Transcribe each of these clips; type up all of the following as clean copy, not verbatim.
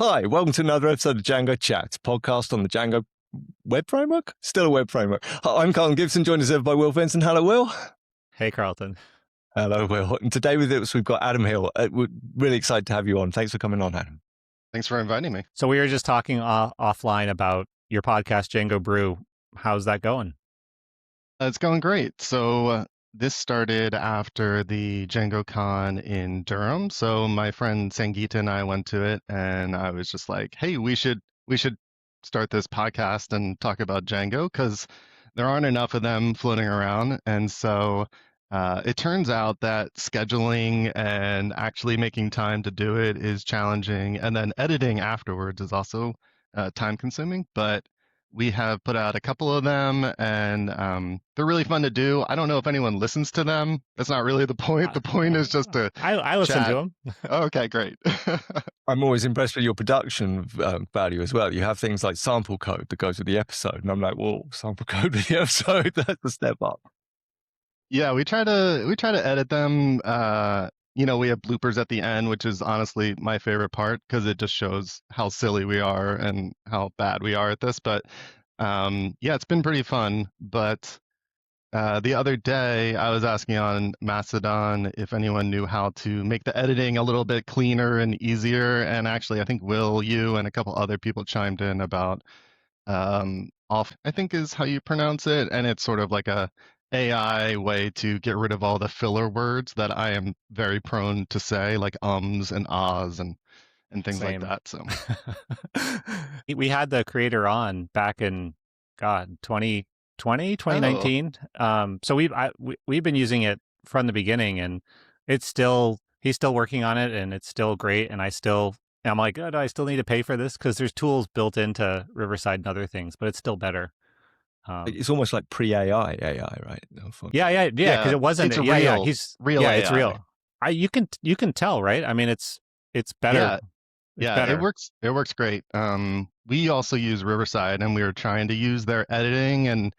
Hi, welcome to another episode of Django Chats, podcast on the Django web framework? Still a web framework. Hi, I'm Carlton Gibson, joined as ever by Will Benson. Hello, Will. Hey, Carlton. Hello, Will. And today with us, we've got Adam Hill. We're really excited to have you on. Thanks for coming on, Adam. Thanks for inviting me. So we were just talking offline about your podcast, Django Brew. How's that going? It's going great. So this started after the Django Con in Durham. So my friend Sangeeta and I went to it, and I was just like, "Hey, we should start this podcast and talk about Django because there aren't enough of them floating around." And so it turns out that scheduling and actually making time to do it is challenging, and then editing afterwards is also time consuming. But we have put out a couple of them, and they're really fun to do. I don't know if anyone listens to them. That's not really the point. The point is just to I listen chat. to them. Okay, great. I'm always impressed with your production value as well. You have things like sample code that goes with the episode. And I'm like, whoa, sample code with the episode, that's a step up. Yeah, we try to edit them. We have bloopers at the end, which is honestly my favorite part because it just shows how silly we are and how bad we are at this. But yeah, it's been pretty fun. But the other day, I was asking on Mastodon if anyone knew how to make the editing a little bit cleaner and easier. And actually, I think Will, you, and a couple other people chimed in about off, I think is how you pronounce it. And it's sort of like a AI way to get rid of all the filler words that I am very prone to say, like ums and ahs and things Same. like that. So We had the creator on back in 2019. So we've been using it from the beginning, and he's still working on it, and it's still great. And I'm like, oh, do I still need to pay for this? Because there's tools built into Riverside and other things, but it's still better. It's almost like pre-AI, right? Yeah, because it wasn't. It's He's real yeah, AI. it's real. You can tell, right? I mean, it's better. Yeah, better. It works great. We also use Riverside, and we were trying to use their editing, and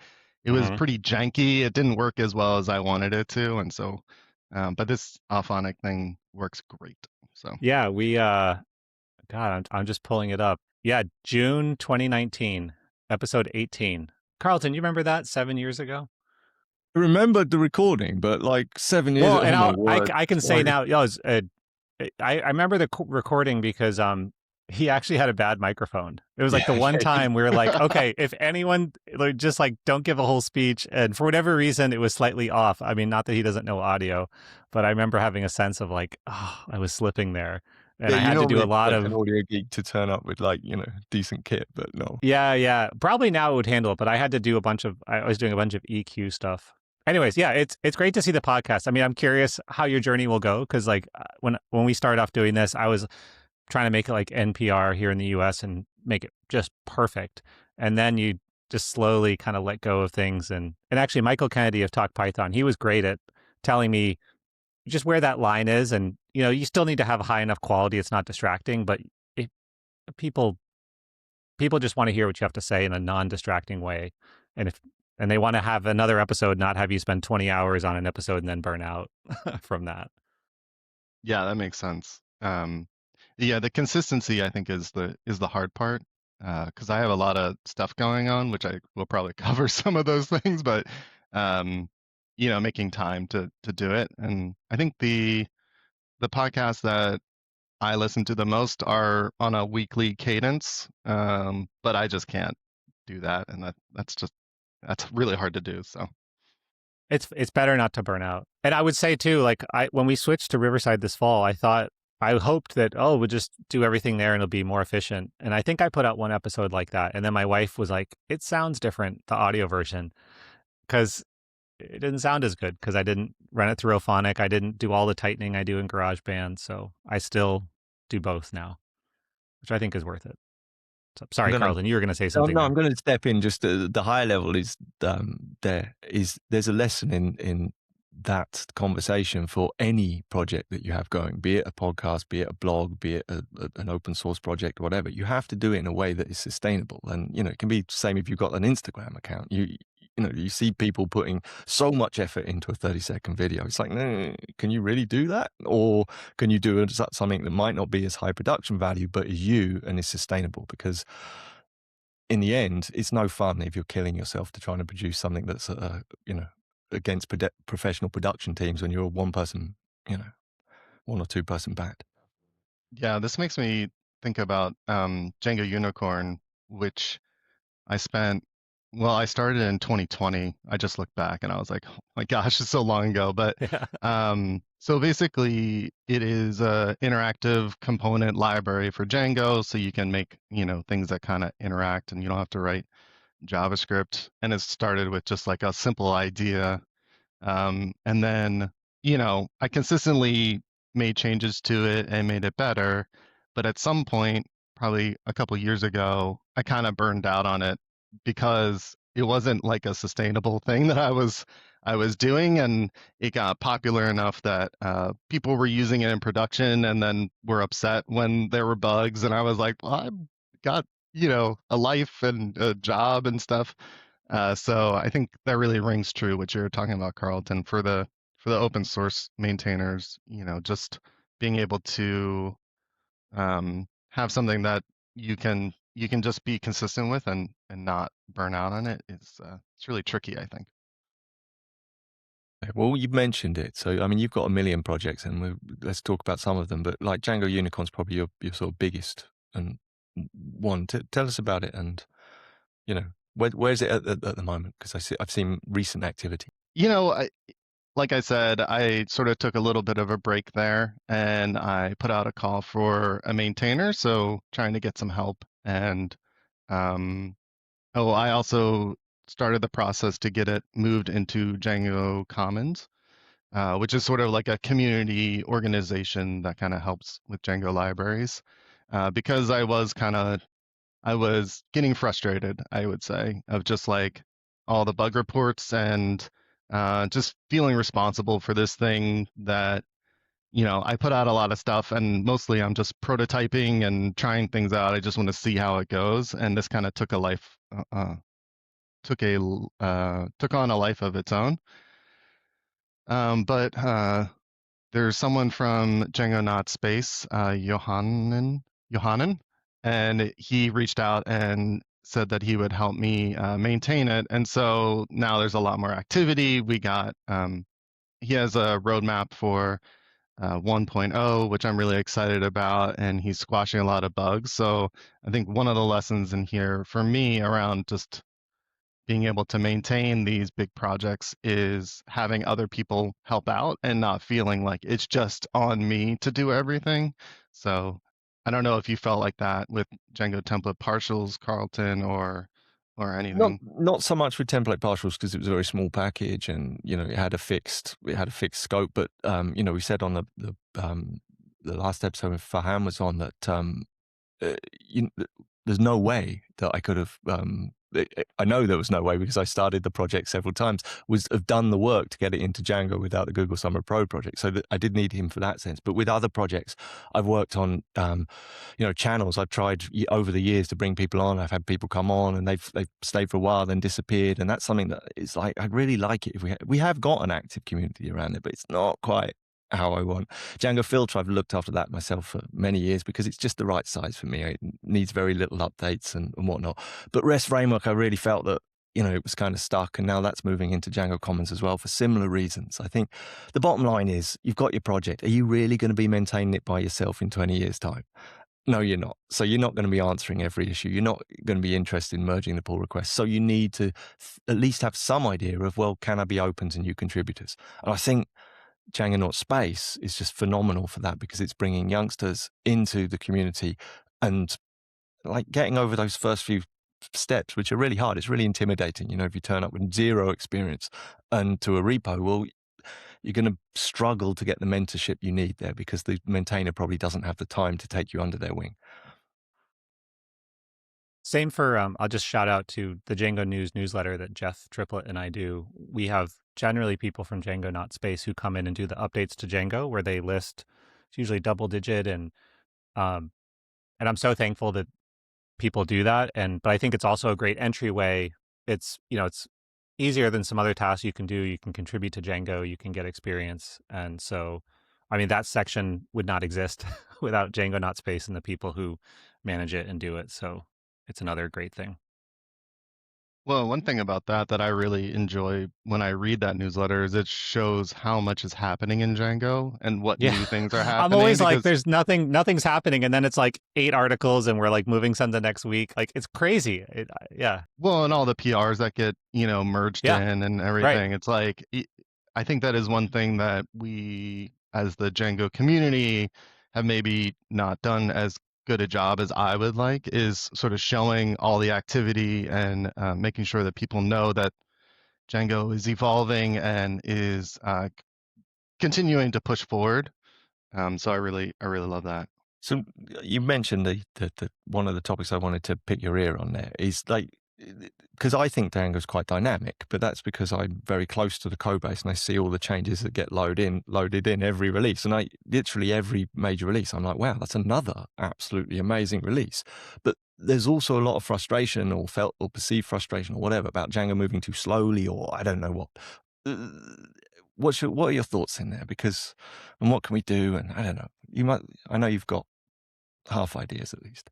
it was pretty janky. It didn't work as well as I wanted it to, and so, but this Auphonic thing works great. So yeah, I'm just pulling it up. Yeah, June 2019, episode 18. Carlton, you remember that 7 years ago? I remembered the recording, but like 7 years. Well, and I can say now, I remember the recording because he actually had a bad microphone. It was like the one time we were like, okay, if anyone just like don't give a whole speech, and for whatever reason it was slightly off. I mean, not that he doesn't know audio, but I remember having a sense of like, oh, I was slipping there. And I had to do a lot of an audio geek to turn up with like, decent kit, but no. Yeah. Probably now it would handle it, but I had to do I was doing a bunch of EQ stuff. Anyways, yeah, it's great to see the podcast. I mean, I'm curious how your journey will go because like when we started off doing this, I was trying to make it like NPR here in the US and make it just perfect. And then you just slowly kind of let go of things. And actually Michael Kennedy of Talk Python, he was great at telling me just where that line is. And, you still need to have high enough quality. It's not distracting, but people just want to hear what you have to say in a non-distracting way. And they want to have another episode, not have you spend 20 hours on an episode and then burn out from that. yeah, that makes sense. Yeah, the consistency I think is the hard part because I have a lot of stuff going on, which I will probably cover some of those things, but making time to do it. And I think the podcasts that I listen to the most are on a weekly cadence, but I just can't do that, and that's really hard to do. So it's better not to burn out. And I would say too, like when we switched to Riverside this fall, I hoped that we'll just do everything there and it'll be more efficient. And I think I put out one episode like that, and then my wife was like, "It sounds different, the audio version," because it didn't sound as good because I didn't run it through Auphonic. I didn't do all the tightening I do in GarageBand. So I still do both now, which I think is worth it. So, sorry, Carlton, you were going to say something. No, I'm going to step in. Just the higher level is there's a lesson in that conversation for any project that you have going, be it a podcast, be it a blog, be it an open source project, whatever. You have to do it in a way that is sustainable. And, it can be the same if you've got an Instagram account. you see people putting so much effort into a 30-second video. It's like, no, can you really do that? Or can you do something that might not be as high production value, but is you and is sustainable? Because in the end, it's no fun if you're killing yourself to trying to produce something that's, against professional production teams when you're a one-person, 1 or 2 person band. Yeah, this makes me think about Django Unicorn, which I spent, well, I started in 2020. I just looked back and I was like, oh my gosh, it's so long ago. But Yeah. so basically, it is a interactive component library for Django, so you can make, things that kind of interact and you don't have to write JavaScript. And it started with just like a simple idea. And then, I consistently made changes to it and made it better. But at some point, probably a couple years ago, I kind of burned out on it because it wasn't like a sustainable thing that I was doing, and it got popular enough that people were using it in production, and then were upset when there were bugs, and I was like, well, I've got a life and a job and stuff. So I think that really rings true what you're talking about, Carlton, for the open source maintainers, just being able to have something that you can just be consistent with and not burn out on it is it's really tricky, I think. Well, you've mentioned it. So, I mean, you've got a million projects, and let's talk about some of them. But like Django Unicorn's probably your sort of biggest and one. Tell us about it, and where's it at the moment? Because I've seen recent activity. Like I said, I sort of took a little bit of a break there, and I put out a call for a maintainer, so trying to get some help. And I also started the process to get it moved into Django Commons, which is sort of like a community organization that kind of helps with Django libraries. Because I was getting frustrated, I would say, of just like all the bug reports and just feeling responsible for this thing that, I put out a lot of stuff, and mostly I'm just prototyping and trying things out. I just want to see how it goes. And this kind of took on a life of its own. But there's someone from Django Not Space, Johannen, and he reached out and said that he would help me maintain it. And so now there's a lot more activity. He has a roadmap for 1.0, which I'm really excited about, and he's squashing a lot of bugs. So I think one of the lessons in here for me around just being able to maintain these big projects is having other people help out and not feeling like it's just on me to do everything. So I don't know if you felt like that with Django template partials, Carlton, or Not anything. not so much with template partials because it was a very small package, and it had a fixed scope. But we said on the last episode with Faham was on that uh, you, there's no way that I could have. I know there was no way because I started the project several times. Have done the work to get it into Django without the Google Summer Pro project. So I did need him for that sense. But with other projects, I've worked on, channels. I've tried over the years to bring people on. I've had people come on and they've stayed for a while, then disappeared. And that's something that is like I'd really like it if we have got an active community around it, but it's not quite how I want. Django Filter, I've looked after that myself for many years because it's just the right size for me. It needs very little updates and whatnot. But REST Framework, I really felt that, it was kind of stuck, and now that's moving into Django Commons as well for similar reasons. I think the bottom line is you've got your project. Are you really going to be maintaining it by yourself in 20 years' time? No, you're not. So you're not going to be answering every issue. You're not going to be interested in merging the pull requests. So you need to at least have some idea of, well, can I be open to new contributors? And I think Django Not Space is just phenomenal for that because it's bringing youngsters into the community and like getting over those first few steps, which are really hard. It's really intimidating. If you turn up with zero experience and to a repo, well, you're going to struggle to get the mentorship you need there because the maintainer probably doesn't have the time to take you under their wing. Same for, I'll just shout out to the Django News newsletter that Jeff Triplett and I do. We have generally people from Django Not Space who come in and do the updates to Django where they list, it's usually double digit. And I'm so thankful that people do that. But I think it's also a great entryway. It's easier than some other tasks you can do. You can contribute to Django, you can get experience. And so, I mean, that section would not exist without Django Not Space and the people who manage it and do it. So it's another great thing. Well, one thing about that I really enjoy when I read that newsletter is it shows how much is happening in Django and what Yeah. new things are I'm happening always like, because there's nothing's happening. And then it's like 8 articles and we're like moving some to next week. Like it's crazy. Yeah. well, and all the PRs that get, merged Yeah. in and Right. everything. It's like I think that is one thing that we as the Django community have maybe not done as good a job as I would like is sort of showing all the activity and making sure that people know that Django is evolving and is continuing to push forward. So I really love that. So you mentioned the one of the topics I wanted to pick your ear on there is like, because I think Django's quite dynamic, but that's because I'm very close to the code base and I see all the changes that get loaded in every release. And I literally every major release, I'm like, wow, that's another absolutely amazing release. But there's also a lot of frustration or felt or perceived frustration or whatever about Django moving too slowly or I don't know what. What are your thoughts in there? Because, and what can we do? And I don't know. I know you've got half ideas at least.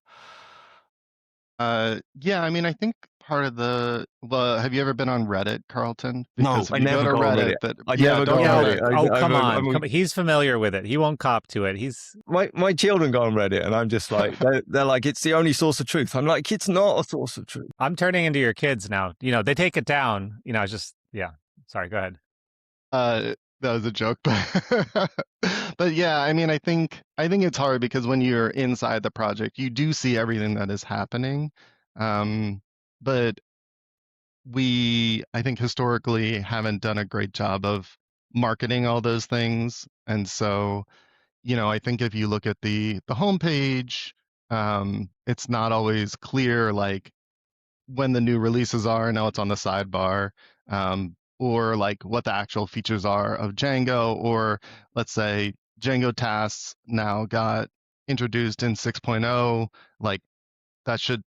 Yeah, I mean, I think part of well, have you ever been on Reddit, Carlton? No, Because if I you go never to go on Reddit, Reddit. that I yeah, never go don't on go Yeah. there. Reddit. Oh, come I on. mean, He's familiar with it. He won't cop to it. my children go on Reddit, and I'm just like, they're like, it's the only source of truth. I'm like, it's not a source of truth. I'm turning into your kids now. They take it down. It's just, yeah. Sorry, go ahead. That was a joke, but but yeah, I mean, I think it's hard because when you're inside the project, you do see everything that is happening. But I think historically haven't done a great job of marketing all those things. And so, I think if you look at the homepage, it's not always clear like when the new releases are. Now it's on the sidebar, or like what the actual features are of Django, or let's say Django tasks now got introduced in 6.0. Like that should,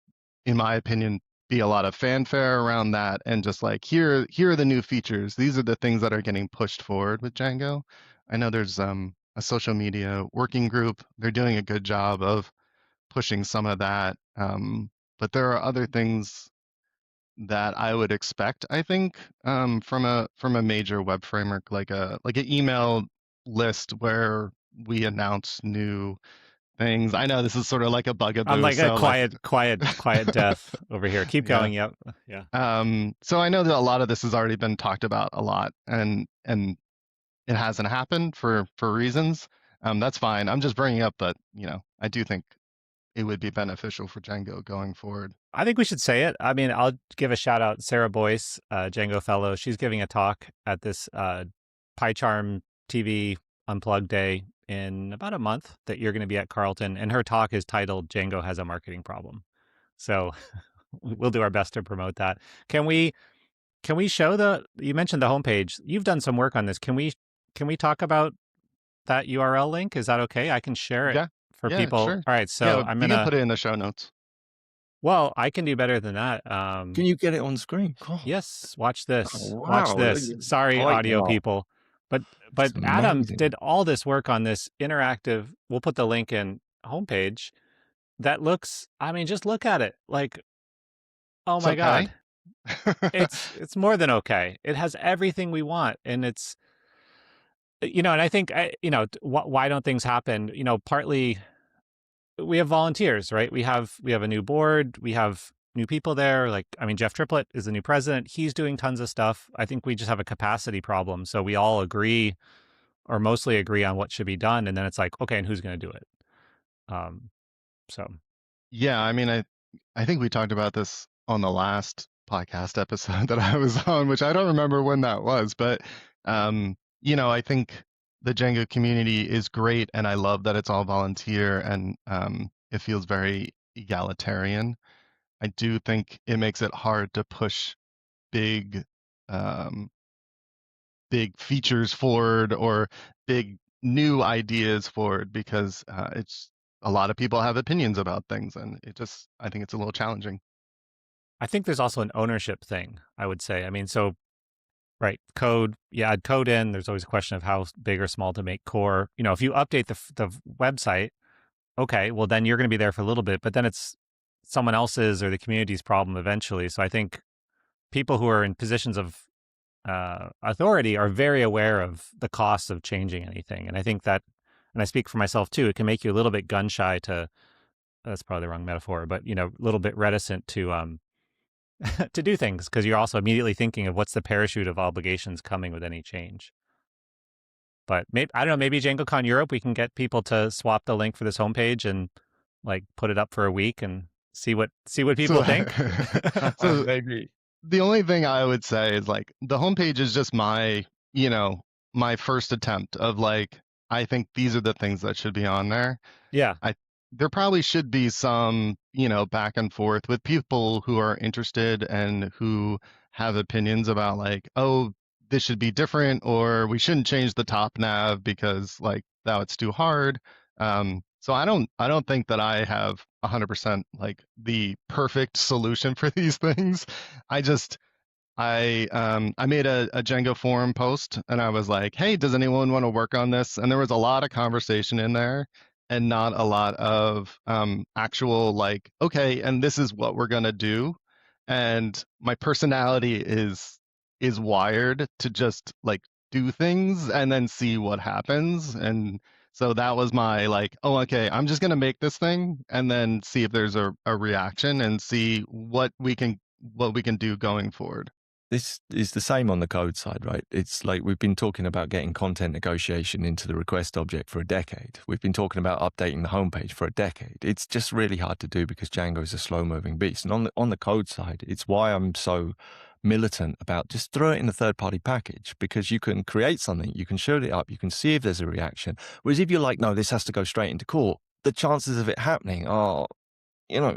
in my opinion, be a lot of fanfare around that and just like here are the new features. These are the things that are getting pushed forward with Django. I know there's a social media working group. They're doing a good job of pushing some of that. But there are other things that I would expect, I think, from a major web framework like an email list where we announce new things. I know this is sort of like a I'm bugaboo, like a so let's quiet death over here. Keep yeah. going. Yep. Yeah. So I know that a lot of this has already been talked about a lot, and it hasn't happened for reasons. That's fine. I'm just bringing up that, I do think it would be beneficial for Django going forward. I think we should say it. I mean, I'll give a shout out Sarah Boyce, Django Fellow. She's giving a talk at this PyCharm TV Unplugged Day in about a month that you're going to be at Carleton. And her talk is titled Django Has a Marketing Problem. So we'll do our best to promote that. Can we show you mentioned the homepage. You've done some work on this. Can we talk about that URL link? Is that okay? I can share it Yeah, for yeah, people. sure. All right. So Yeah, I'm you going can to, put it in the show notes. well, I can do better than that. Can you get it on screen? God. Yes, watch this. Oh, Watch wow. this. Sorry, Like audio that. people. But It's Adam amazing. did all this work on this interactive, we'll put the link in homepage that looks, I mean, just look at it. Like, oh It's my okay. God. It's more than okay. It has everything we want, and it's, and I think, why don't things happen? Partly we have volunteers, right? We have a new board. We have new people there. Like, I mean, Jeff Triplett is the new president. He's doing tons of stuff. I think we just have a capacity problem. So we all agree or mostly agree on what should be done. And then it's like, okay, and who's going to do it? So Yeah, I mean, I think we talked about this on the last podcast episode that I was on, which I don't remember when that was, but I think the Django community is great, and I love that it's all volunteer and it feels very egalitarian. I do think it makes it hard to push big um, big features forward or big new ideas forward because it's a lot of people have opinions about things, and I think it's a little challenging. I think there's also an ownership thing, I would say. I mean, so Right. Code. Yeah, add code in. There's always a question of how big or small to make core. If you update the website, okay, well then you're going to be there for a little bit, but then it's someone else's or the community's problem eventually. So I think people who are in positions of authority are very aware of the costs of changing anything. And I think that, and I speak for myself too, it can make you a little bit gun shy to. That's probably the wrong metaphor, but a little bit reticent to to do things because you're also immediately thinking of what's the parachute of obligations coming with any change. But maybe I don't know. Maybe DjangoCon Europe, we can get people to swap the link for this homepage and like put it up for a week and see what people So, think. so Maybe. the only thing I would say is like the homepage is just my first attempt of like, I think these are the things that should be on there. Yeah, I There probably should be some, back and forth with people who are interested and who have opinions about like, oh, this should be different or we shouldn't change the top nav because like now it's too hard. So I don't think that I have 100% like the perfect solution for these things. I just I made a Django forum post and I was like, hey, does anyone want to work on this? And there was a lot of conversation in there and not a lot of actual like, okay, and this is what we're gonna do. And my personality is wired to just like do things and then see what happens. And so that was my like, oh, okay, I'm just gonna make this thing and then see if there's a reaction and see what we can do going forward. This is the same on the code side, right? It's like we've been talking about getting content negotiation into the request object for a decade. We've been talking about updating the homepage for a decade. It's just really hard to do because Django is a slow-moving beast. And on the code side, it's why I'm so militant about just throw it in a third-party package because you can create something, you can shoot it up, you can see if there's a reaction. Whereas if you're like, no, this has to go straight into core, the chances of it happening are, you know,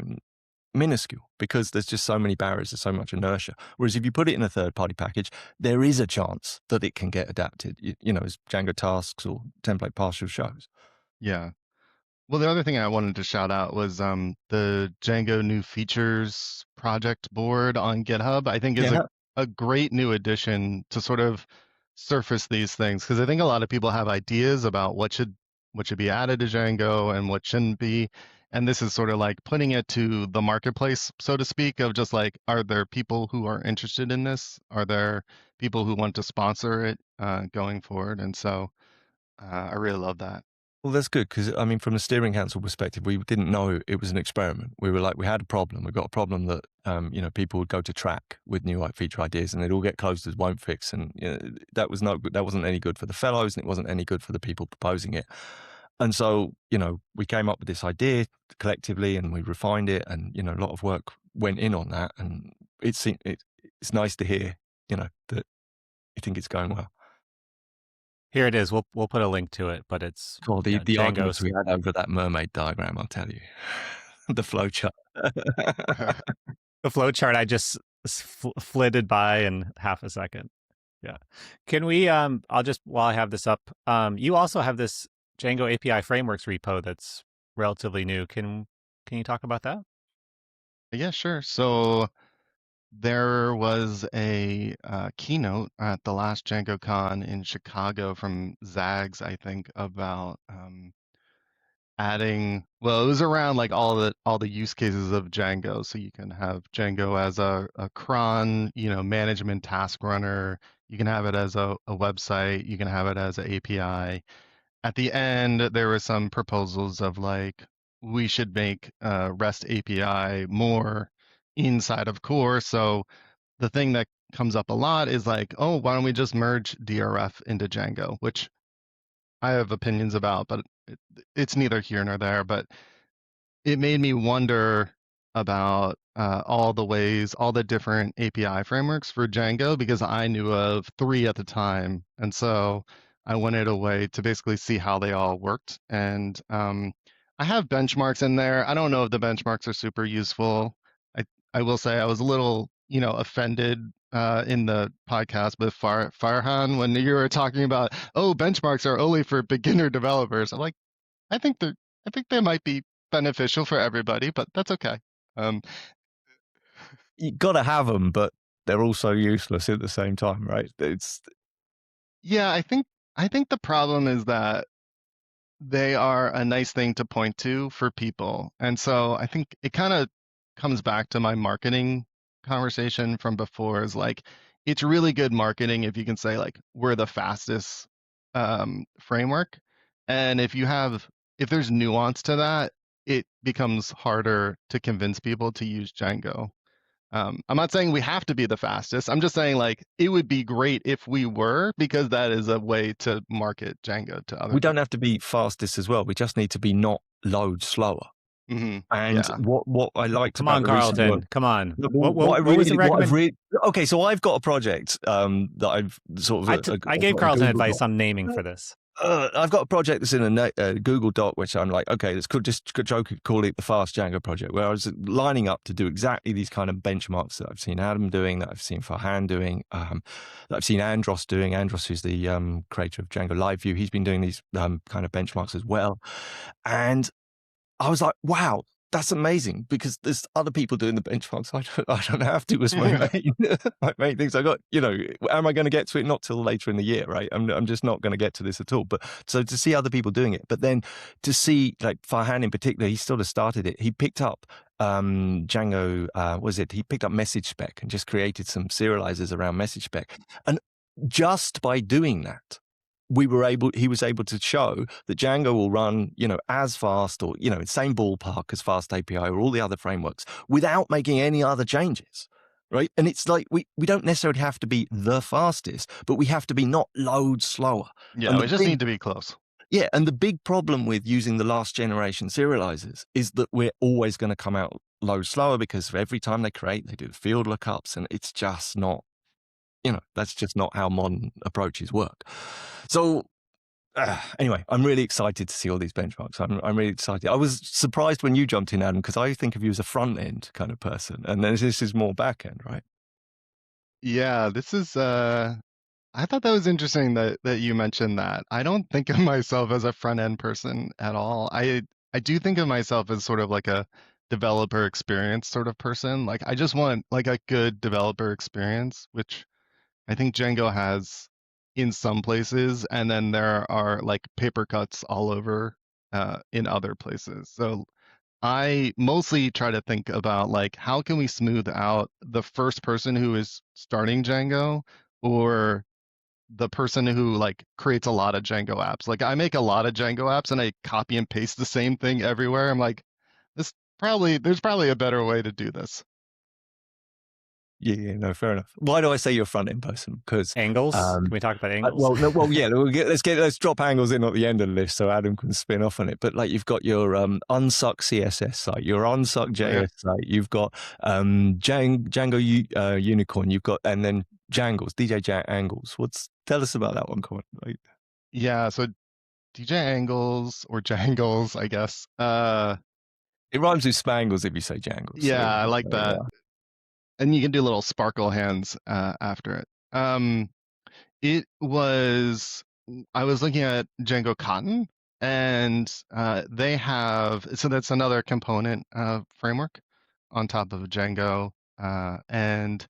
minuscule because there's just so many barriers, there's so much inertia. Whereas if you put it in a third-party package, there is a chance that it can get adapted, as Django tasks or template partial shows. Yeah. Well, the other thing I wanted to shout out was the Django new features project board on GitHub. I think is a, Yeah. a great new addition to sort of surface these things because I think a lot of people have ideas about what should be added to Django and what shouldn't be. And this is sort of like putting it to the marketplace, so to speak, of just like, are there people who are interested in this? Are there people who want to sponsor it going forward? And so I really love that. Well, that's good because, I mean, from a steering council perspective, we didn't know it was an experiment. We were like, we had a problem. We got a problem that, people would go to track with new feature ideas and they'd all get closed as won't fix. And that was not good. That wasn't any good for the fellows and it wasn't any good for the people proposing it. And so, we came up with this idea collectively and we refined it and, a lot of work went in on that. And it's nice to hear, that you think it's going well. here it is. We'll put a link to it, but it's God, the Django's. arguments we had over that mermaid diagram, I'll tell you. The flowchart. The flowchart I just flitted by in half a second. Yeah. Can we? I'll just while I have this up. You also have this Django API frameworks repo that's relatively new. Can you talk about that? Yeah, sure. So there was a keynote at the last DjangoCon in Chicago from Zags, I think, about adding. Well, it was around like all the use cases of Django. So you can have Django as a cron, management task runner. You can have it as a website. You can have it as an API. At the end, there were some proposals of like we should make REST API more inside of core. So the thing that comes up a lot is like, oh, why don't we just merge DRF into Django, which I have opinions about, but it's neither here nor there. But it made me wonder about all the different API frameworks for Django because I knew of three at the time. And so I wanted a way to basically see how they all worked. And I have benchmarks in there. I don't know if the benchmarks are super useful. I will say I was a little, offended in the podcast with Farhan when you were talking about, oh, benchmarks are only for beginner developers. I'm like, I think they're I think they might be beneficial for everybody, but that's okay. Um, You got to have them, but they're also useless at the same time, right? Yeah, I think the problem is that they are a nice thing to point to for people. And so I think it kind of comes back to my marketing conversation from before is like it's really good marketing if you can say like we're the fastest framework. And if there's nuance to that, it becomes harder to convince people to use Django. I'm not saying we have to be the fastest. I'm just saying like it would be great if we were, because that is a way to market Django to other We don't people. have to be fastest as well. We just need to be not load slower. Hmm. And Yeah. what I liked Come about on, the recent work, Carlton. Come on. what What was the I've recommend? really okay. So I've got a project that I've sort of I gave Carlton advice on naming for this. I've got a project that's in a Google Doc, which I'm like, okay, let's call it the Fast Django project, where I was lining up to do exactly these kind of benchmarks that I've seen Adam doing, that I've seen Farhan doing, that I've seen Andros doing. Andros, who's the creator of Django Live View, he's been doing these kind of benchmarks as well. And I was like, wow, that's amazing, because there's other people doing the benchmarks. I don't have to as my main things. I got, am I going to get to it? Not till later in the year, right? I'm just not going to get to this at all. But so to see other people doing it, but then to see like Farhan in particular, he sort of started it. He picked up Django, he picked up message spec and just created some serializers around message spec. And just by doing that, he was able to show that Django will run, as fast or, same ballpark as Fast API or all the other frameworks without making any other changes. Right. And it's like we don't necessarily have to be the fastest, but we have to be not loads slower. Yeah, And we just need to be close. yeah. And the big problem with using the last generation serializers is that we're always going to come out loads slower, because every time they do the field lookups, and it's just not, that's just not how modern approaches work. So anyway, I'm really excited to see all these benchmarks. I'm really excited. I was surprised when you jumped in, Adam, because I think of you as a front end kind of person, and then this is more back end, right? Yeah, this is I thought that was interesting that you mentioned that. I don't think of myself as a front end person at all. I do think of myself as sort of like a developer experience sort of person. Like I just want like a good developer experience, which I think Django has in some places, and then there are like paper cuts all over in other places. So I mostly try to think about like how can we smooth out the first person who is starting Django, or the person who like creates a lot of Django apps. Like I make a lot of Django apps and I copy and paste the same thing everywhere. I'm like, there's probably a better way to do this. Yeah, no, fair enough. Why do I say you're a front end person? Because Angles? Can we talk about angles? yeah, let's drop angles in at the end of the list so Adam can spin off on it. But like, you've got your unsuck CSS site, your unsuck JS site, you've got Django Unicorn, you've got, and then Jangles, DJ Angles. Tell us about that one, Colin. Like, Yeah, so DJ Angles or Jangles, I guess. it rhymes with Spangles if you say Jangles. Yeah, so, I like that. And you can do little sparkle hands after it. It was, I was looking at Django Cotton, and so that's another component framework on top of Django. And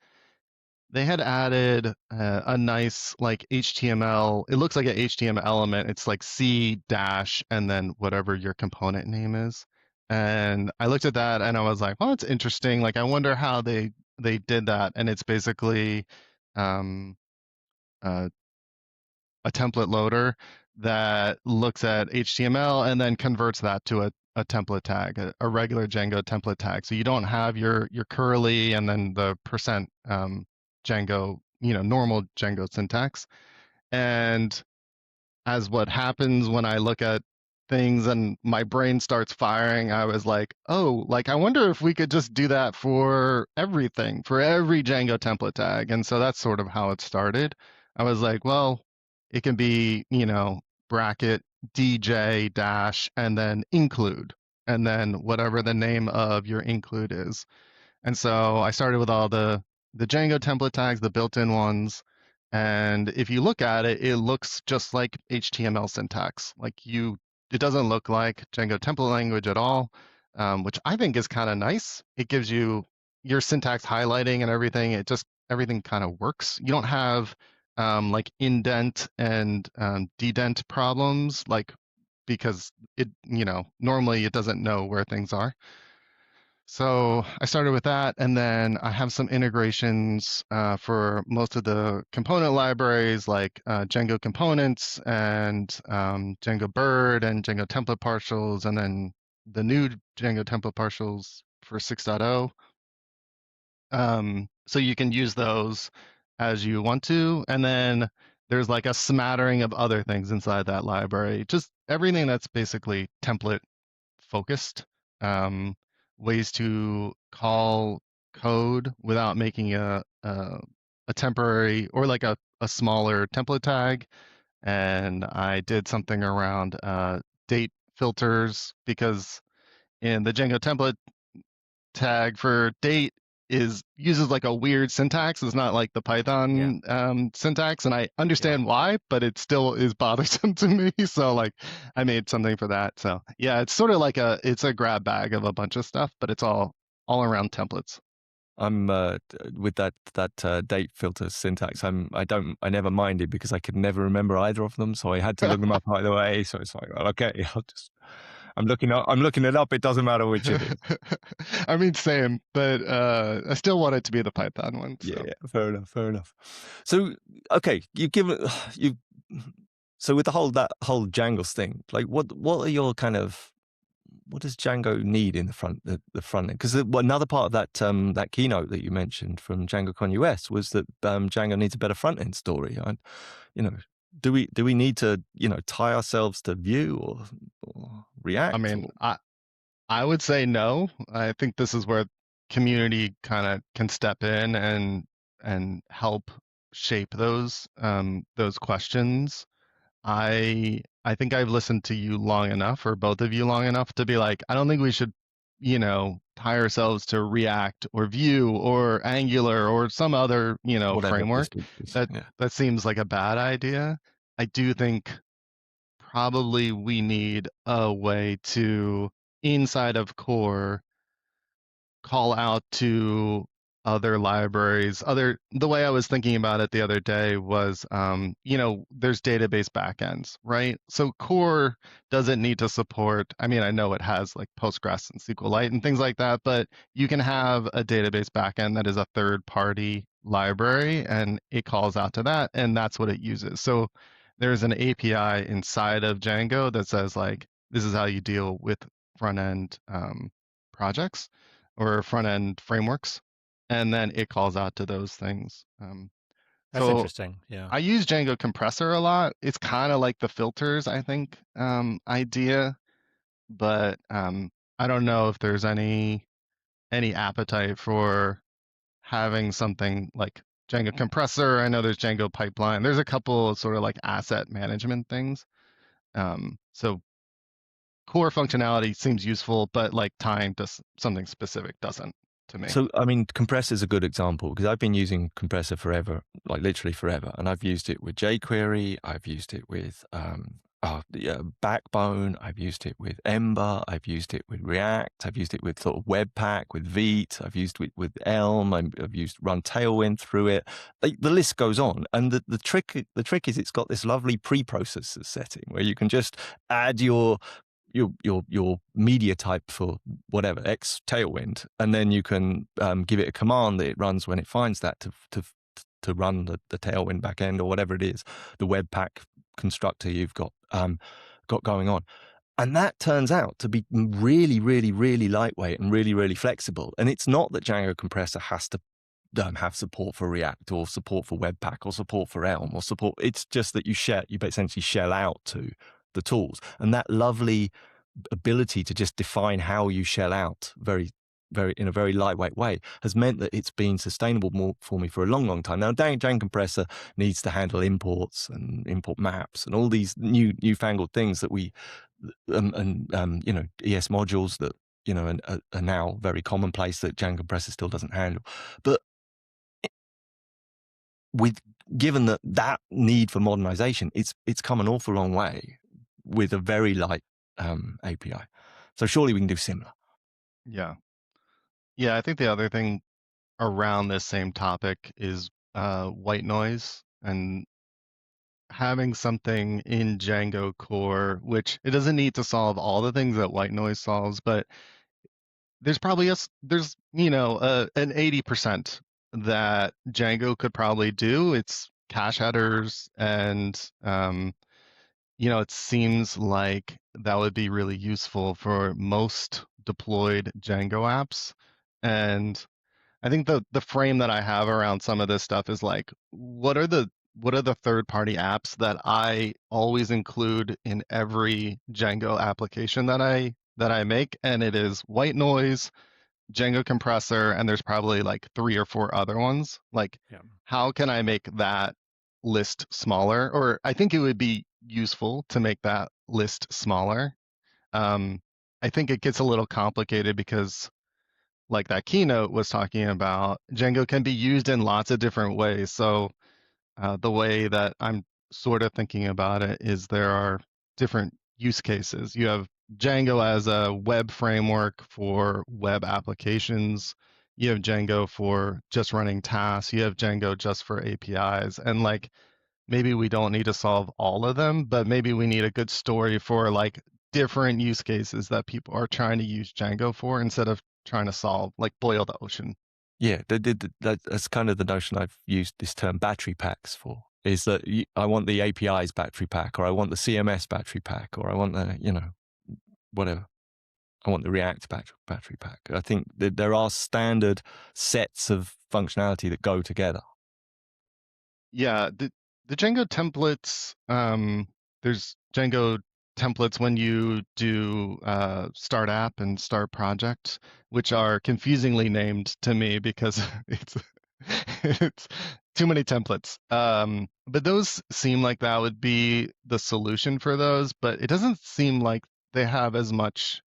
they had added a nice like HTML. It looks like an HTML element. It's like C dash and then whatever your component name is. And I looked at that and I was like, well, that's interesting. Like, I wonder how they did that. And it's basically um, uh, a template loader that looks at HTML and then converts that to a template tag, a regular Django template tag. So you don't have your curly and then the percent Django, normal Django syntax. And as what happens when I look at things and my brain starts firing, I was like, oh, like I wonder if we could just do that for everything, for every Django template tag. And so that's sort of how it started. I was like, well, it can be, bracket DJ dash and then include, and then whatever the name of your include is. And so I started with all the Django template tags, the built-in ones. And if you look at it, it looks just like HTML syntax. It doesn't look like Django template language at all, which I think is kind of nice. It gives you your syntax highlighting and everything. It just everything kind of works. You don't have like indent and dedent problems, like because it, normally it doesn't know where things are. So I started with that, and then I have some integrations for most of the component libraries like Django components and Django Bird and Django template partials, and then the new Django template partials for 6.0. So you can use those as you want to, and then there's like a smattering of other things inside that library. Just everything that's basically template focused, um, ways to call code without making a temporary or like a smaller template tag. And I did something around date filters because in the Django template tag for date is uses like a weird syntax. It's not like the Yeah. Python syntax, and I Yeah. understand why, but it still is bothersome to me. So like, I made something for that. So yeah, it's sort of like it's a grab bag of a bunch of stuff, but it's all around templates. I'm with that date filter syntax. I never minded because I could never remember either of them, so I had to look them up either way. So it's like, well, okay, I'm looking it up. It doesn't matter which it is. I mean, same, but I still want it to be the Python one. So. Yeah, fair enough, fair enough. So okay, you give it you. So with that whole Django thing, like what are your kind of what does Django need in the front end? Because another part of that keynote that you mentioned from DjangoCon US was that Django needs a better front end story. And you know, do we need to tie ourselves to Vue or I React? mean, I would say no. I think this is where community kind of can step in and help shape those questions. I think I've listened to you long enough, or both of you long enough, to be like, I don't think we should, tie ourselves to React or Vue or Angular or some other, Whatever this framework. is, That yeah. that seems like a bad idea. I do think probably we need a way to, inside of core, call out to other libraries. The way I was thinking about it the other day was, there's database backends, right? So core doesn't need to support, I mean, I know it has like Postgres and SQLite and things like that, but you can have a database backend that is a third party library and it calls out to that and that's what it uses. So there's an API inside of Django that says like, this is how you deal with front end projects or front end frameworks, and then it calls out to those things. That's So interesting. Yeah. I use Django compressor a lot. It's kind of like the filters, I think, idea, but I don't know if there's any appetite for having something like Django compressor. I know there's Django pipeline. There's a couple of sort of like asset management things. So core functionality seems useful, but like tying to something specific doesn't to me. So, I mean, compressor is a good example because I've been using compressor forever, like literally forever. And I've used it with jQuery. I've used it with Backbone. I've used it with Ember. I've used it with React. I've used it with sort of Webpack, with Vite. I've used it with Elm. I've used Run Tailwind through it. The list goes on. And the trick is it's got this lovely preprocessor setting where you can just add your media type for whatever X Tailwind, and then you can give it a command that it runs when it finds that to run the Tailwind backend or whatever it is, the Webpack constructor you've got going on. And that turns out to be really, really, really lightweight and really, really flexible. And it's not that Django Compressor has to have support for React or support for Webpack or support for Elm or support. It's just that you essentially shell out to the tools, and that lovely ability to just define how you shell out in a very lightweight way has meant that it's been sustainable for me for a long, long time. Now, Django Compressor needs to handle imports and import maps and all these newfangled things that ES modules that are now very commonplace that Django Compressor still doesn't handle. But given that need for modernization, it's come an awful long way with a very light API. So surely we can do similar. Yeah. Yeah, I think the other thing around this same topic is white noise and having something in Django core, which it doesn't need to solve all the things that white noise solves, but there's probably there's an 80% that Django could probably do. It's cache headers and it seems like that would be really useful for most deployed Django apps. And I think the frame that I have around some of this stuff is like, what are the third party apps that I always include in every Django application that I make? And it is white noise, Django compressor, and there's probably like three or four other ones. Like, Yeah. how can I make that list smaller? Or I think it would be useful to make that list smaller. Um, I think it gets a little complicated because, like that keynote was talking about, Django can be used in lots of different ways. So the way that I'm sort of thinking about it is there are different use cases. You have Django as a web framework for web applications. You have Django for just running tasks. You have Django just for APIs. And like maybe we don't need to solve all of them, but maybe we need a good story for like different use cases that people are trying to use Django for instead of trying to solve, like boil the ocean. Yeah, that's kind of the notion I've used this term battery packs for. Is that I want the API's battery pack, or I want the CMS battery pack, or I want the whatever. I want the React battery pack. I think that there are standard sets of functionality that go together. Yeah, the Django templates, there's Django templates when you do start app and start project, which are confusingly named to me because it's too many templates. But those seem like that would be the solution for those, but it doesn't seem like they have as much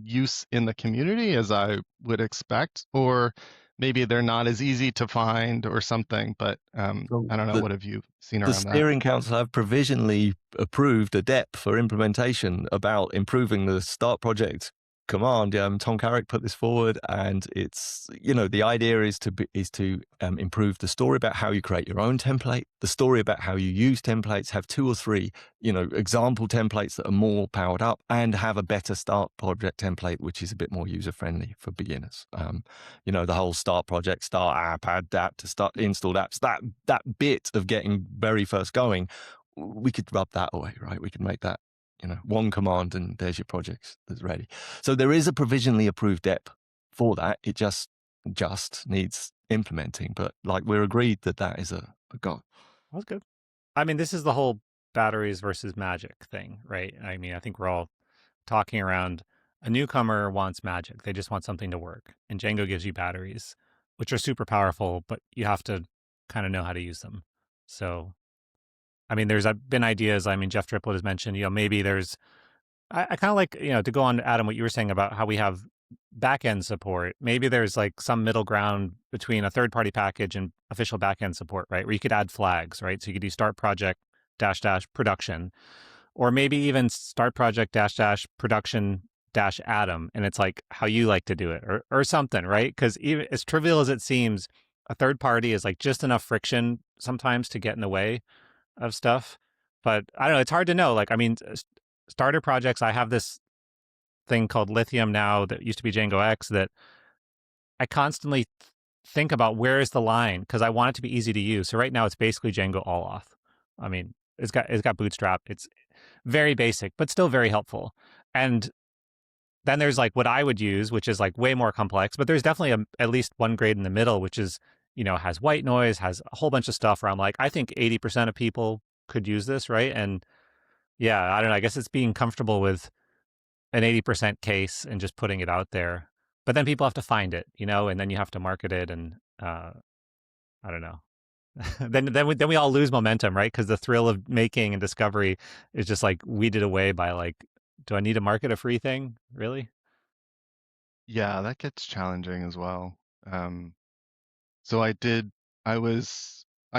use in the community as I would expect, or maybe they're not as easy to find or something, but So I don't know. the What have you seen the around that? steering council have provisionally approved a DEP for implementation about improving the start project command. Tom Carrick put this forward, and it's the idea is to improve the story about how you create your own template, the story about how you use templates, have two or three example templates that are more powered up, and have a better start project template which is a bit more user friendly for beginners. The whole start project, start app, add app to start installed apps, that bit of getting very first going, we could rub that away, right? We could make that one command and there's your project that's ready. So there is a provisionally approved DEP for that. It just needs implementing, but like we're agreed that is a goal. That's good. I mean, this is the whole batteries versus magic thing, right? I mean, I think we're all talking around a newcomer wants magic. They just want something to work. And Django gives you batteries, which are super powerful, but you have to kind of know how to use them. So, I mean, there's been ideas. I mean, Jeff Triplett has mentioned, maybe there's, I kind of like, to go on, Adam, what you were saying about how we have backend support. Maybe there's like some middle ground between a third party package and official backend support, right? Where you could add flags, right? So you could do start project dash dash production, or maybe even start project dash dash production dash Adam. And it's like how you like to do it or something, right? Because even as trivial as it seems, a third party is like just enough friction sometimes to get in the way of stuff. But I don't know, it's hard to know. Like, I mean, starter projects, I have this thing called Lithium now that used to be Django X that I constantly think about where is the line because I want it to be easy to use. So right now it's basically Django all auth. I mean, it's got Bootstrap. It's very basic, but still very helpful. And then there's like what I would use, which is like way more complex, but there's definitely at least one grade in the middle, which is, has white noise, has a whole bunch of stuff where I'm like, I think 80% of people could use this, right? And yeah, I don't know. I guess it's being comfortable with an 80% case and just putting it out there. But then people have to find it, and then you have to market it. And I don't know. then we all lose momentum, right? Because the thrill of making and discovery is just like weeded away by like, do I need to market a free thing? Really? Yeah, that gets challenging as well. Um, so I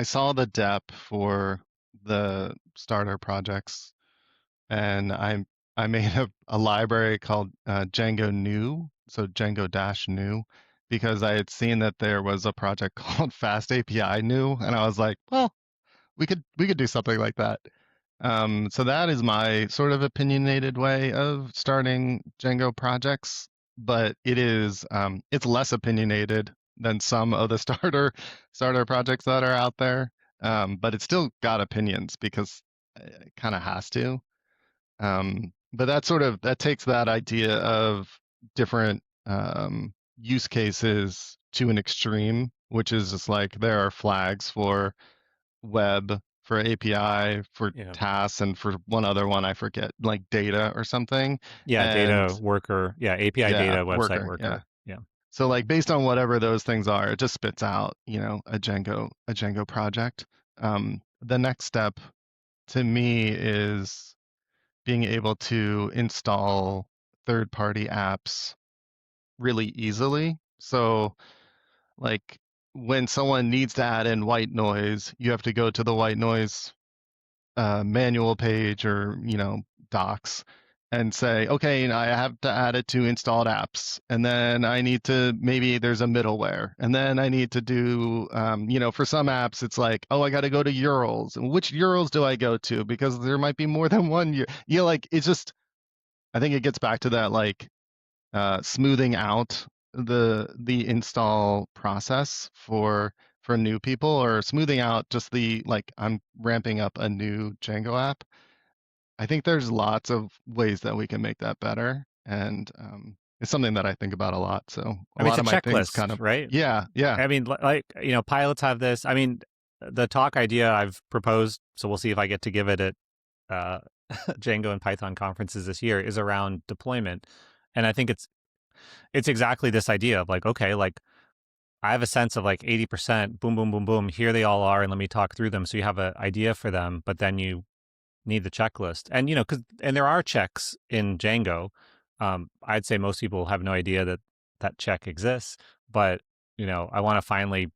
saw the DEP for the starter projects, and I made a library called Django New, so Django dash new, because I had seen that there was a project called Fast API new, and I was like, well, we could do something like that. So that is my sort of opinionated way of starting Django projects, but it's less opinionated than some of the starter projects that are out there. But it's still got opinions because it kind of has to. But that takes that idea of different use cases to an extreme, which is just like there are flags for web, for API, for Yeah. tasks, and for one other one I forget, like data or something. Yeah, And data worker. Yeah, API yeah, data, website worker, yeah. worker. Yeah. So like based on whatever those things are, it just spits out, a Django project. The next step to me is being able to install third-party apps really easily. So like when someone needs to add in white noise, you have to go to the white noise manual page or docs and say, okay, I have to add it to installed apps, and then I need to maybe there's a middleware, and then I need to do for some apps it's like, oh, I got to go to URLs, and which URLs do I go to because there might be more than one. Like it's just I think it gets back to that like smoothing out the install process for new people, or smoothing out just the like I'm ramping up a new Django app. I think there's lots of ways that we can make that better, and it's something that I think about a lot. So I a mean, lot it's a of my things kind checklist, of right? yeah, yeah, I mean, like, pilots have this. I mean, the talk idea I've proposed, so we'll see if I get to give it at uh, Django and Python conferences this year, is around deployment. And I think it's exactly this idea of like, okay, like I have a sense of like 80%, boom, boom, boom, boom, here they all are, and let me talk through them. So you have an idea for them, but then you need the checklist. And, and there are checks in Django. I'd say most people have no idea that that check exists, but, I want to finally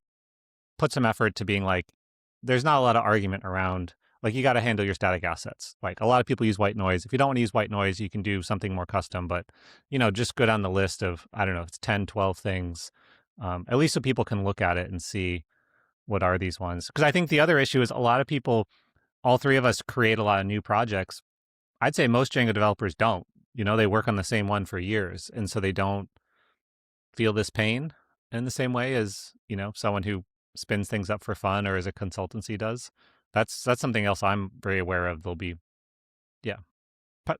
put some effort to being like, there's not a lot of argument around, like, you got to handle your static assets. Like, a lot of people use white noise. If you don't want to use white noise, you can do something more custom, but, just go down the list of, I don't know, it's 10, 12 things, at least so people can look at it and see what are these ones. Because I think the other issue is a lot of people, all three of us create a lot of new projects. I'd say most Django developers don't. They work on the same one for years, and so they don't feel this pain in the same way as, someone who spins things up for fun or as a consultancy does. That's something else I'm very aware of. There'll be, yeah,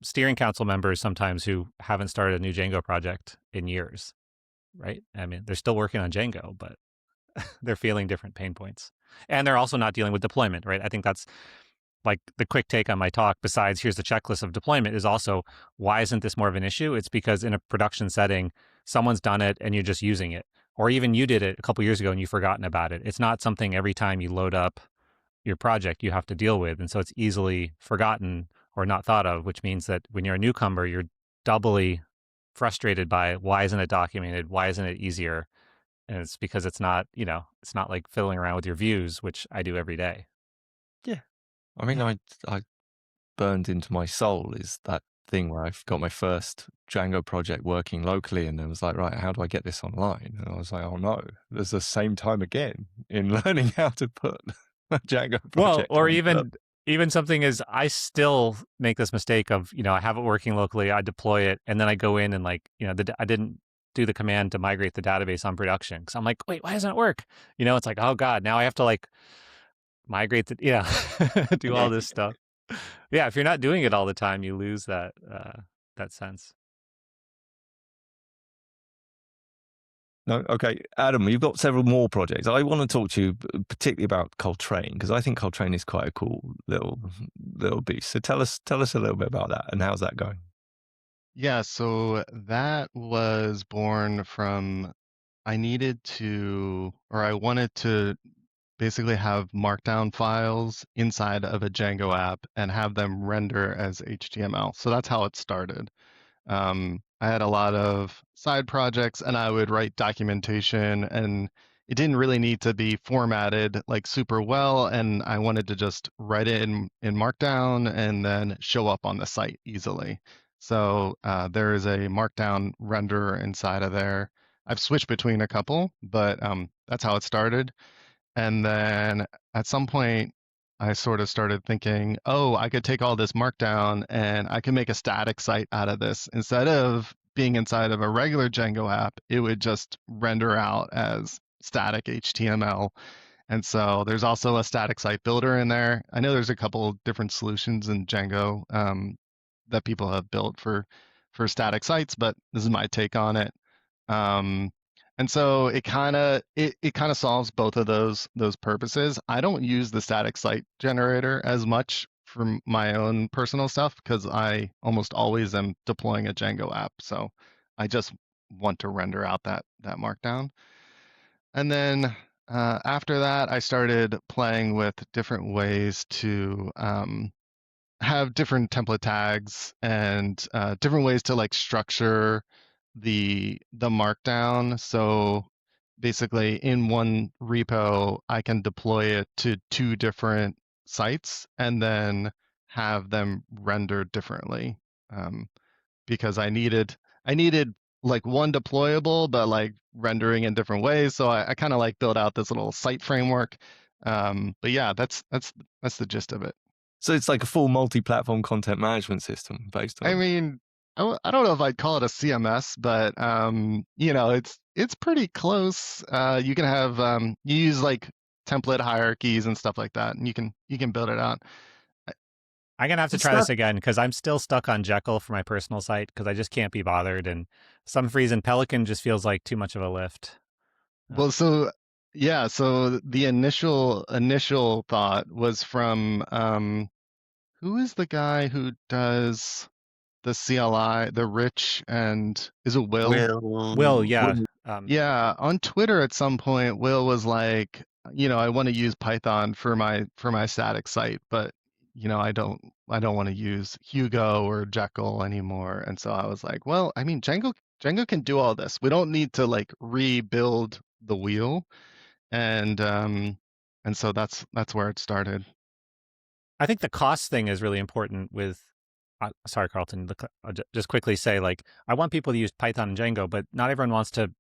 steering council members sometimes who haven't started a new Django project in years, right? I mean, they're still working on Django, but they're feeling different pain points. And they're also not dealing with deployment, right? I think that's like the quick take on my talk, besides here's the checklist of deployment, is also, why isn't this more of an issue? It's because in a production setting, someone's done it and you're just using it. Or even you did it a couple years ago and you've forgotten about it. It's not something every time you load up your project you have to deal with. And so it's easily forgotten or not thought of, which means that when you're a newcomer, you're doubly frustrated by, why isn't it documented? Why isn't it easier? And it's because it's not, it's not like fiddling around with your views, which I do every day. Yeah. I mean, I burned into my soul is that thing where I've got my first Django project working locally, and then was like, right, how do I get this online? And I was like, oh no, there's the same time again in learning how to put a Django Well, project. or on. even something is, I still make this mistake of, I have it working locally, I deploy it, and then I go in and like, I didn't do the command to migrate the database on production, because I'm like, wait, why doesn't it work? It's like, oh god, now I have to like migrate the do all this stuff. Yeah, if you're not doing it all the time, you lose that sense. No, okay, Adam, you've got several more projects. I want to talk to you particularly about Coltrane, because I think Coltrane is quite a cool little beast. So tell us a little bit about that, and how's that going? Yeah, so that was born from I needed to, or I wanted to basically have markdown files inside of a Django app and have them render as HTML. So that's how it started. I had a lot of side projects and I would write documentation, and it didn't really need to be formatted like super well. And I wanted to just write it in Markdown and then show up on the site easily. So there is a Markdown renderer inside of there. I've switched between a couple, but that's how it started. And then at some point, I sort of started thinking, oh, I could take all this markdown and I can make a static site out of this. Instead of being inside of a regular Django app, it would just render out as static HTML. And so there's also a static site builder in there. I know there's a couple different solutions in Django that people have built for static sites, but this is my take on it. Um, and so it kind of solves both of those purposes. I don't use the static site generator as much for my own personal stuff because I almost always am deploying a Django app. So I just want to render out that markdown. And then after that, I started playing with different ways to have different template tags and different ways to like structure the markdown. So basically, in one repo, I can deploy it to two different sites and then have them rendered differently. Um, because I needed like one deployable, but like rendering in different ways. So I kind of like built out this little site framework. But yeah, that's the gist of it. So it's like a full multi-platform content management system based I on. mean, I don't know if I'd call it a CMS, but it's pretty close. You can have you use like template hierarchies and stuff like that, and you can build it out. I'm gonna have to It's try not this again because I'm still stuck on Jekyll for my personal site because I just can't be bothered. And some reason Pelican just feels like too much of a lift. Well, so yeah, so the initial thought was from who is the guy who does the CLI, the rich and is it Will? Will, Will. yeah, Yeah, on Twitter at some point, Will was like, I want to use Python for my static site, but I don't want to use Hugo or Jekyll anymore. And so I was like, well, I mean, Django can do all this. We don't need to like rebuild the wheel. And so that's where it started. I think the cost thing is really important with. Sorry, Carlton. I'll just quickly say, like, I want people to use Python and Django, but not everyone wants to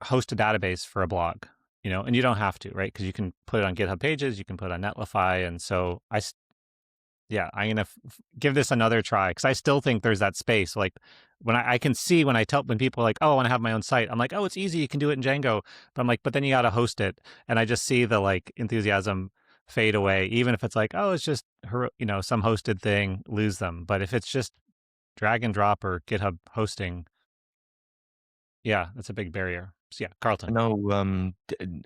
host a database for a blog, and you don't have to, right? Because you can put it on GitHub Pages, you can put it on Netlify, and so yeah, I'm gonna give this another try because I still think there's that space. Like when I can see when when people are like, oh, I want to have my own site. I'm like, oh, it's easy, you can do it in Django. But I'm like, but then you got to host it, and I just see the like enthusiasm fade away. Even if it's like, oh, it's just some hosted thing, lose them. But if it's just drag and drop or GitHub hosting, yeah, that's a big barrier. So yeah, I Carlton. know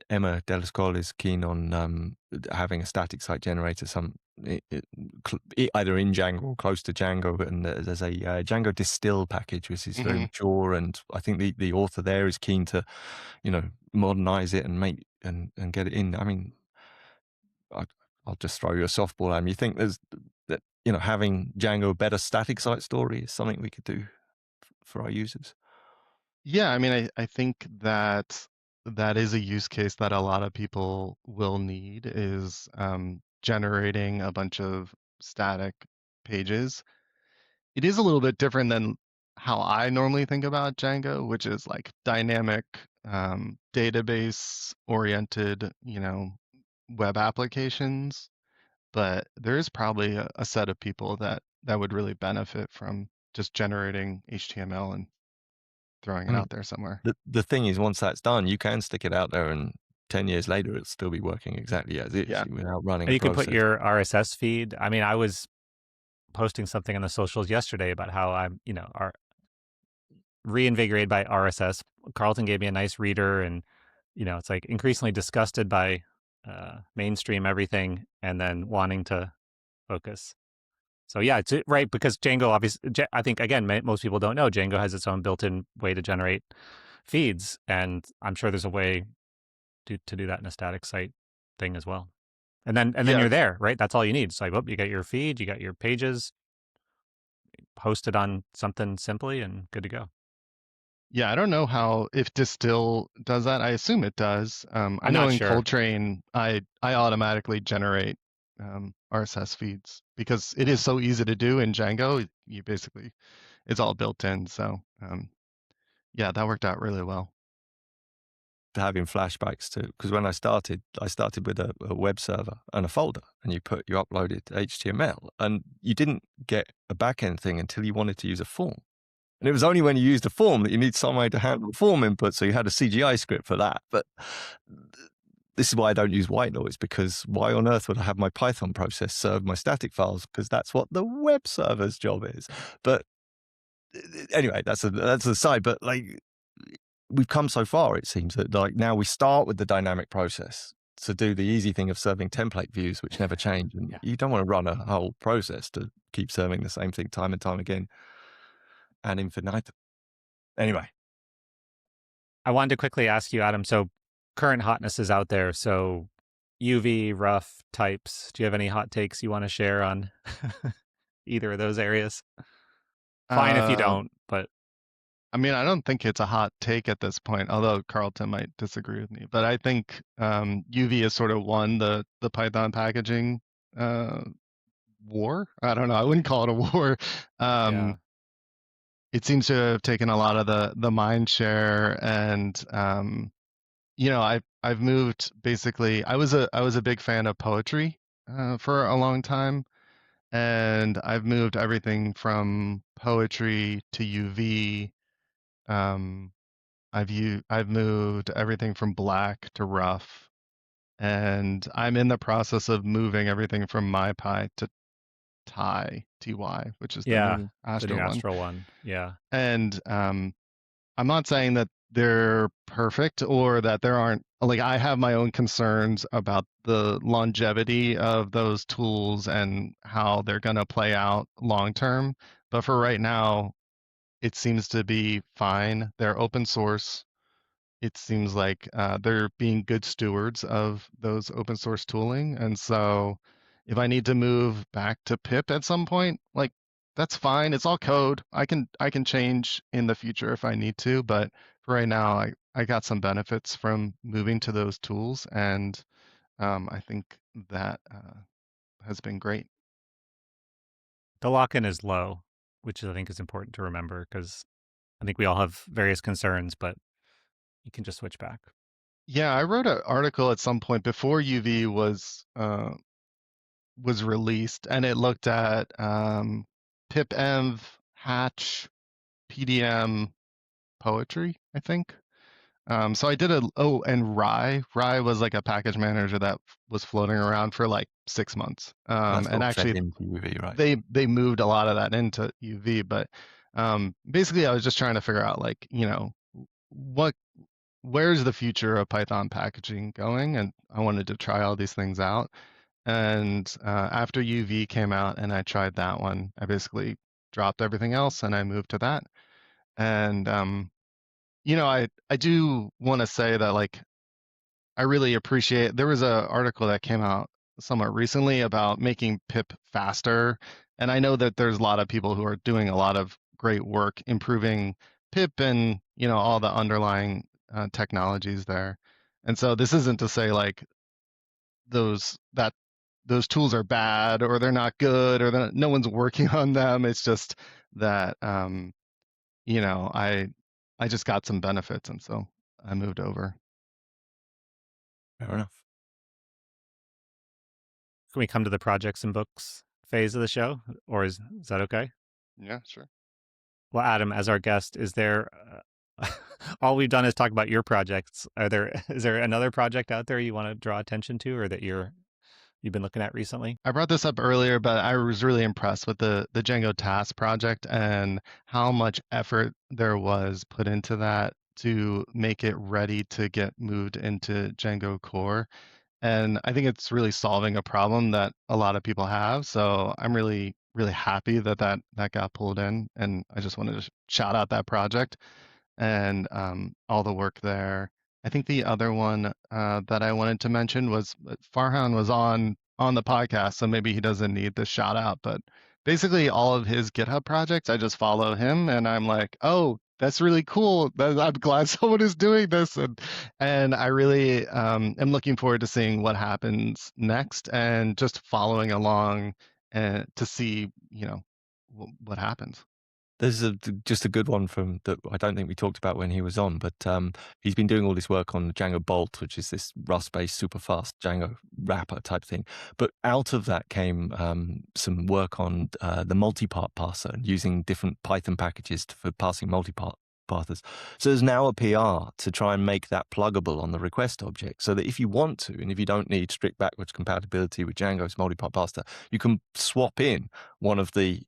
Emma Delascol is keen on having a static site generator, either in Django or close to Django. And there's a Django distill package, which is very Hmm. mature, and I think the author there is keen to, modernize it and make and get it in. I mean, I'll just throw you a softball, Adam. You think that having Django better static site story is something we could do for our users? Yeah, I mean, I think that is a use case that a lot of people will need is generating a bunch of static pages. It is a little bit different than how I normally think about Django, which is like dynamic, database oriented, web applications. But there is probably a set of people that would really benefit from just generating HTML and throwing I it mean, out there somewhere. the thing is, once that's done, you can stick it out there, and 10 years later, it'll still be working exactly as is Yeah. without running And a you could put process. your RSS feed. I mean, I was posting something on the socials yesterday about how I'm, reinvigorated by RSS. Carlton gave me a nice reader, and it's like increasingly disgusted by mainstream everything, and then wanting to focus. So yeah, it's right because Django, obviously, I think again, most people don't know Django has its own built-in way to generate feeds, and I'm sure there's a way to do that in a static site thing as well. And then Yeah. you're there, right? That's all you need. It's like, oh, you got your feed, you got your pages hosted on something simply, and good to go. Yeah, I don't know how if Distill does that. I assume it does. I I'm know not in sure. Coltrane, I automatically generate RSS feeds because it is so easy to do in Django. You basically it's all built in. So Yeah, that worked out really well. Having flashbacks to, because when I started with a web server and a folder, and you uploaded HTML, and you didn't get a backend thing until you wanted to use a form. And it was only when you used a form that you need some way to handle the form input, so you had a CGI script for that. But this is why I don't use white noise, because why on earth would I have my Python process serve my static files? Because that's what the web server's job is. But anyway, that's a side. But like, we've come so far, it seems, that like now we start with the dynamic process to do the easy thing of serving template views, which never change. And you don't want to run a whole process to keep serving the same thing time and time again ad infinitum. Anyway. I wanted to quickly ask you, Adam, so current hotness is out there. So UV, rough types. Do you have any hot takes you want to share on either of those areas? Fine if you don't, but I mean, I don't think it's a hot take at this point, although Carlton might disagree with me. But I think UV has sort of won the Python packaging war. I don't know. I wouldn't call it a war. yeah. It seems to have taken a lot of the mind share, and you know, I've moved basically. I was a big fan of poetry for a long time, and I've moved everything from poetry to UV. I've moved everything from black to rough, and I'm in the process of moving everything from MyPy to TY, which is the Yeah. new The new Astro one. Astral one. Yeah. And I'm not saying that they're perfect or that there aren't, like, I have my own concerns about the longevity of those tools and how they're going to play out long term. But for right now, it seems to be fine. They're open source. It seems like they're being good stewards of those open source tooling. And so if I need to move back to pip at some point, like, that's fine. It's all code. I can change in the future if I need to, but for right now, I got some benefits from moving to those tools, and I think that has been great. The lock-in is low, which I think is important to remember because I think we all have various concerns, but you can just switch back. Yeah, I wrote an article at some point before UV was released, and it looked at pipenv, hatch, PDM, poetry, I think. So I did and Rye was like a package manager that was floating around for like 6 months. That's And all fed actually into UV, right? they moved a lot of that into UV, but basically I was just trying to figure out, like, you know, what where's the future of Python packaging going, and I wanted to try all these things out. And after UV came out and I tried that one, I basically dropped everything else and I moved to that. And you know, I do want to say that, like, I really appreciate, there was a article that came out somewhat recently about making pip faster, and I know that there's a lot of people who are doing a lot of great work improving pip and, you know, all the underlying technologies there. And so this isn't to say like that those tools are bad or they're not good or that no one's working on them. It's just that you know, I just got some benefits, and so I moved over. Fair enough. Can we come to the projects and books phase of the show, or is that okay? Yeah, sure. Well, Adam, as our guest, is there all we've done is talk about your projects. Is there another project out there you want to draw attention to, or that you've been looking at recently? I brought this up earlier, but I was really impressed with the Django task project and how much effort there was put into that to make it ready to get moved into Django core. And I think it's really solving a problem that a lot of people have. So I'm really, really happy that that got pulled in. And I just wanted to shout out that project and all the work there. I think the other one that I wanted to mention was Farhan was on the podcast, so maybe he doesn't need the shout out. But basically, all of his GitHub projects, I just follow him, and I'm like, oh, that's really cool. I'm glad someone is doing this, and I really am looking forward to seeing what happens next, and just following along and to see, you know, what happens. There's just a good one from that I don't think we talked about when he was on, but he's been doing all this work on Django Bolt, which is this Rust-based super fast Django wrapper type thing. But out of that came some work on the multi-part parser and using different Python packages for parsing multi-part pathers. So there's now a PR to try and make that pluggable on the request object, so that if you want to, and if you don't need strict backwards compatibility with Django's multi-part parser, you can swap in one of the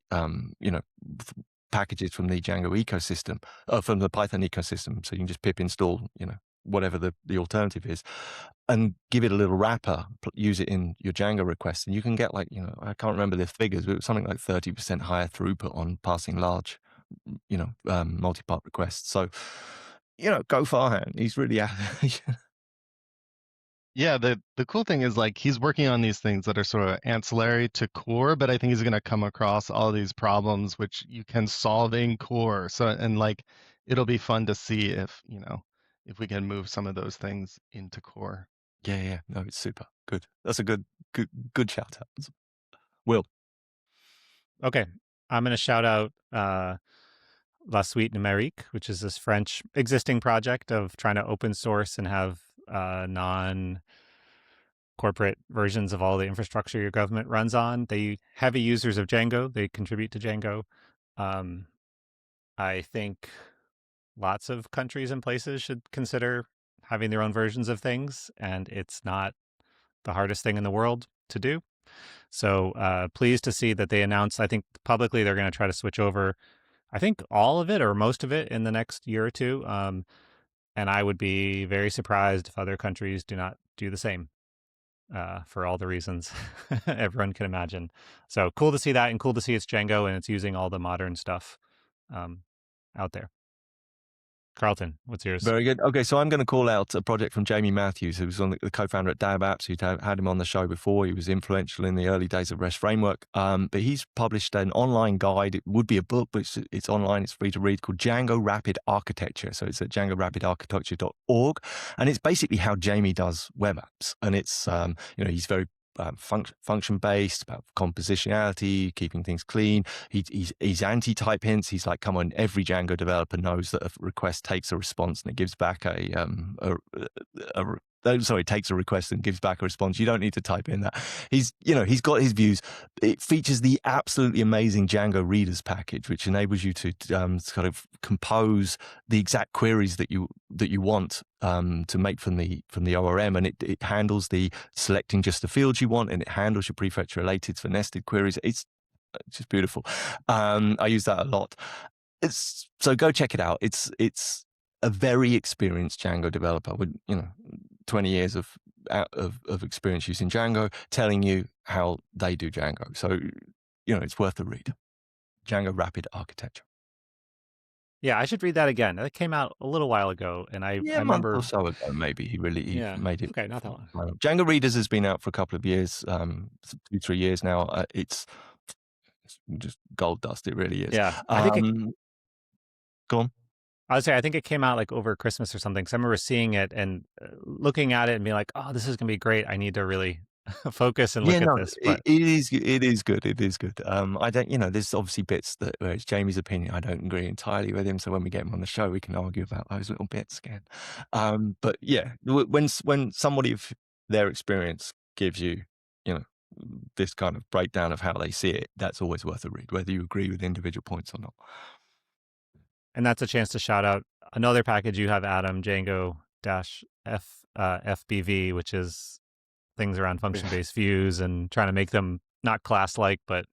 packages from the Django ecosystem, from the Python ecosystem. So you can just pip install, whatever the alternative is, and give it a little wrapper, use it in your Django request. And you can get I can't remember the figures, but it was something like 30% higher throughput on passing large, multi-part requests. So, go Farhan. He's really Yeah, the cool thing is he's working on these things that are sort of ancillary to core, but I think he's going to come across all these problems which you can solve in core. So and it'll be fun to see if we can move some of those things into core. Yeah. No, it's super good. That's a good shout out. Will. Okay, I'm going to shout out La Suite Numérique, which is this French existing project of trying to open source and have non-corporate versions of all the infrastructure your government runs on. They heavy users of Django. They contribute to Django. I think lots of countries and places should consider having their own versions of things, and it's not the hardest thing in the world to do. So pleased to see that they announced, I think publicly, they're going to try to switch over, I think all of it or most of it in the next year or two. And I would be very surprised if other countries do not do the same, for all the reasons everyone can imagine. So cool to see that, and cool to see it's Django and it's using all the modern stuff out there. Carlton, what's yours? Very good. Okay, so I'm going to call out a project from Jamie Matthews, who was the co-founder at Dab Apps. Who'd had him on the show before. He was influential in the early days of REST Framework. But he's published an online guide. It would be a book, but it's online. It's free to read, called Django Rapid Architecture. So it's at djangorapidarchitecture.org. And it's basically how Jamie does web apps. And it's, he's very function based, about compositionality, keeping things clean. He's anti-type hints. He's like, come on, every Django developer knows that a request takes a response and it gives back takes a request and gives back a response. You don't need to type in that. He's got his views. It features the absolutely amazing Django Readers package, which enables you to kind of compose the exact queries that you want to make from the ORM, and it handles the selecting just the fields you want, and it handles your prefetch related for nested queries. It's just beautiful. I use that a lot. So go check it out. It's a very experienced Django developer with 20 years of experience using Django, telling you how they do Django. So it's worth a read. Django Rapid Architecture. Yeah, I should read that again. That came out a little while ago, and I remember a month or so ago, maybe he made it. Okay, not that long. Django Readers has been out for a couple of years, 2-3 years now. It's just gold dust. It really is. Yeah, I think go on. I would say I think it came out like over Christmas or something. So I remember seeing it and looking at it and being like, "Oh, this is gonna be great. I need to really focus and look at this." But it is good. It is good. I don't, there's obviously bits where it's Jamie's opinion. I don't agree entirely with him. So when we get him on the show, we can argue about those little bits again. But yeah, when somebody of their experience gives you, this kind of breakdown of how they see it, that's always worth a read, whether you agree with individual points or not. And that's a chance to shout out another package you have, Adam, Django-FBV, which is things around function-based views and trying to make them not class-like, but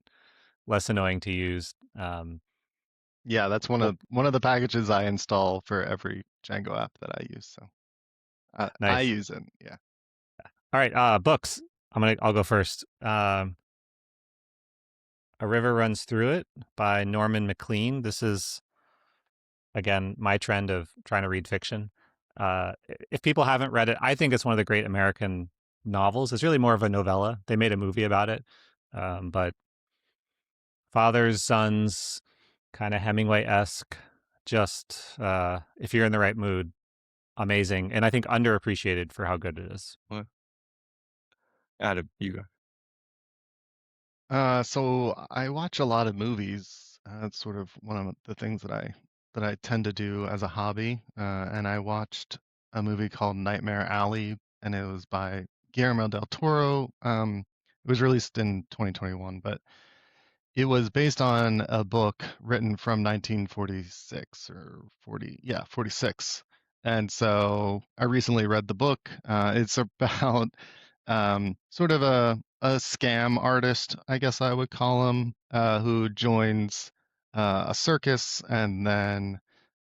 less annoying to use. Yeah, that's one of the packages I install for every Django app that I use. So nice. I use it. Yeah. All right, books. I'll go first. A River Runs Through It by Norman MacLean. This is, again, my trend of trying to read fiction. If people haven't read it, I think it's one of the great American novels. It's really more of a novella. They made a movie about it. But fathers, sons, kind of Hemingway-esque, just if you're in the right mood, amazing. And I think underappreciated for how good it is. Well, Adam, you go. So I watch a lot of movies, It's sort of one of the things that I tend to do as a hobby. And I watched a movie called Nightmare Alley, and it was by Guillermo del Toro. It was released in 2021, but it was based on a book written from 1946 or 40, yeah, 46. And so I recently read the book. It's about sort of a scam artist, I guess I would call him, who joins a circus, and then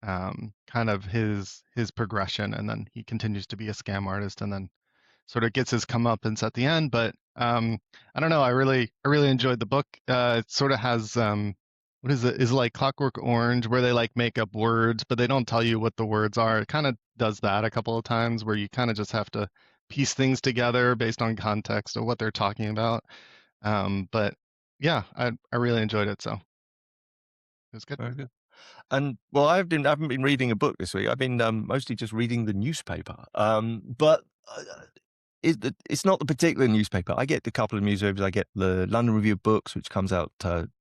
kind of his progression, and then he continues to be a scam artist, and then sort of gets his comeuppance at the end. But I don't know. I really enjoyed the book. It sort of has what is it? Is it like Clockwork Orange, where they like make up words, but they don't tell you what the words are. It kind of does that a couple of times, where you kind of just have to piece things together based on context of what they're talking about. But yeah, I really enjoyed it. So it was good. Very good. And well, I haven't been reading a book this week. I've been mostly just reading the newspaper. But it's not the particular newspaper. I get a couple of newspapers. I get the London Review of Books, which comes out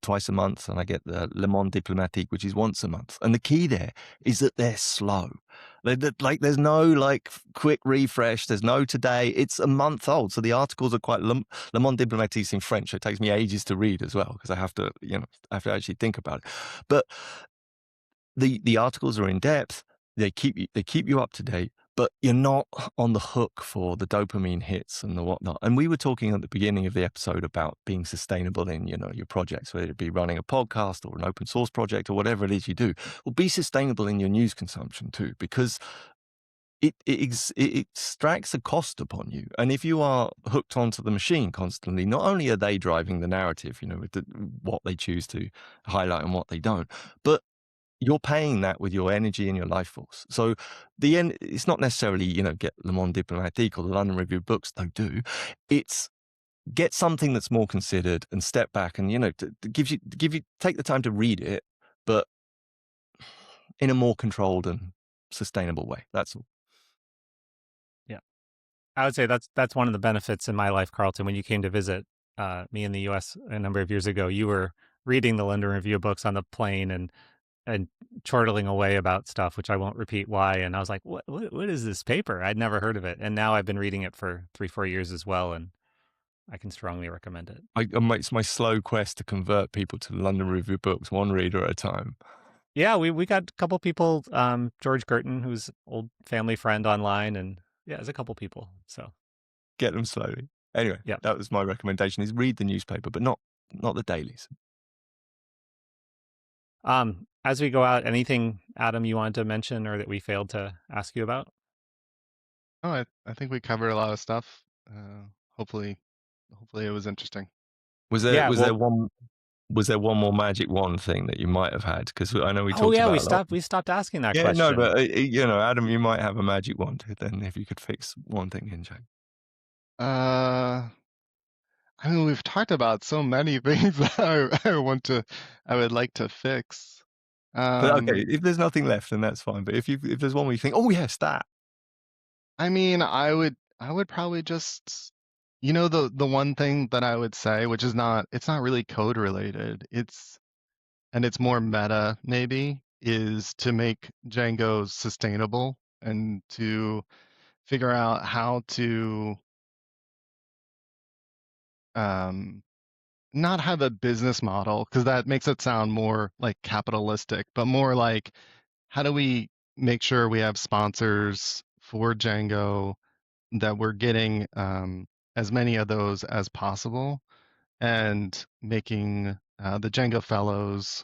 twice a month, and I get the Le Monde Diplomatique, which is once a month. And the key there is that they're slow. Like there's no like quick refresh. There's no today. It's a month old, so the articles are quite Le Monde Diplomatique in French. So it takes me ages to read as well because I have to actually think about it. But the articles are in depth. They keep you up to date, but you're not on the hook for the dopamine hits and the whatnot. And we were talking at the beginning of the episode about being sustainable in your projects, whether it be running a podcast or an open source project or whatever it is you do. Well, be sustainable in your news consumption too, because it extracts a cost upon you. And if you are hooked onto the machine constantly, not only are they driving the narrative, with what they choose to highlight and what they don't, but you're paying that with your energy and your life force. So it's not necessarily, get Le Monde Diplomatique or the London Review of Books, though do. It's get something that's more considered and step back and, take the time to read it, but in a more controlled and sustainable way. That's all. Yeah. I would say that's one of the benefits in my life, Carlton. When you came to visit me in the U.S. a number of years ago, you were reading the London Review of Books on the plane and chortling away about stuff, which I won't repeat why. And I was like, what is this paper? I'd never heard of it. And now I've been reading it for 3-4 years as well. And I can strongly recommend it. It's my slow quest to convert people to the London Review of Books, one reader at a time. Yeah, we got a couple people, George Girton, who's old family friend online. And yeah, there's a couple people. So get them slowly. Anyway, yeah, that was my recommendation: is read the newspaper, but not the dailies. As we go out, anything, Adam, you wanted to mention or that we failed to ask you about? Oh, I think we covered a lot of stuff. Hopefully it was interesting. Was there one more magic wand thing that you might have had? Because I know we talked about we stopped asking that yeah, question. no, but Adam, you might have a magic wand. Then if you could fix one thing in Jack. I mean, we've talked about so many things that I would like to fix. But okay, if there's nothing left, then that's fine. But if there's one where you think, oh yes, that. I mean, I would probably just, the one thing that I would say, which is it's not really code related. It's more meta maybe, is to make Django sustainable and to figure out how to not have a business model, because that makes it sound more like capitalistic, but more like, how do we make sure we have sponsors for Django, that we're getting as many of those as possible, and making the Django Fellows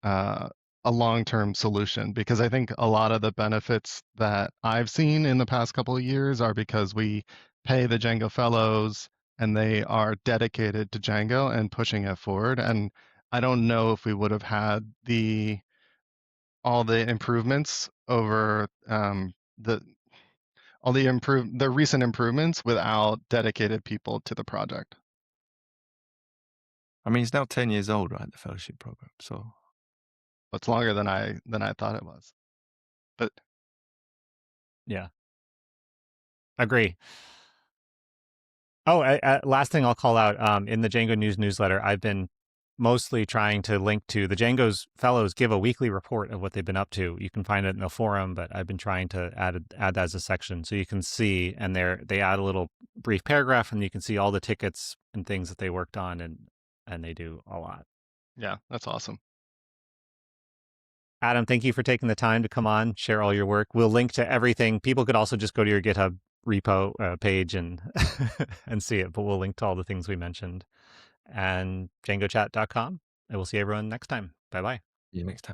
a long-term solution. Because I think a lot of the benefits that I've seen in the past couple of years are because we pay the Django Fellows and they are dedicated to Django and pushing it forward. And I don't know if we would have had all the improvements over the the recent improvements without dedicated people to the project. I mean, it's now 10 years old, right? The fellowship program. So it's longer than I thought it was. But yeah, agree. Oh, last thing I'll call out, in the Django News newsletter, I've been mostly trying to link to the Django's fellows give a weekly report of what they've been up to. You can find it in the forum, but I've been trying to add that as a section so you can see, and they add a little brief paragraph, and you can see all the tickets and things that they worked on, and they do a lot. Yeah, that's awesome. Adam, thank you for taking the time to come on, share all your work. We'll link to everything. People could also just go to your GitHub repo page and and see it, but we'll link to all the things we mentioned. And djangochat.com. And we'll see everyone next time. Bye-bye. See you next time.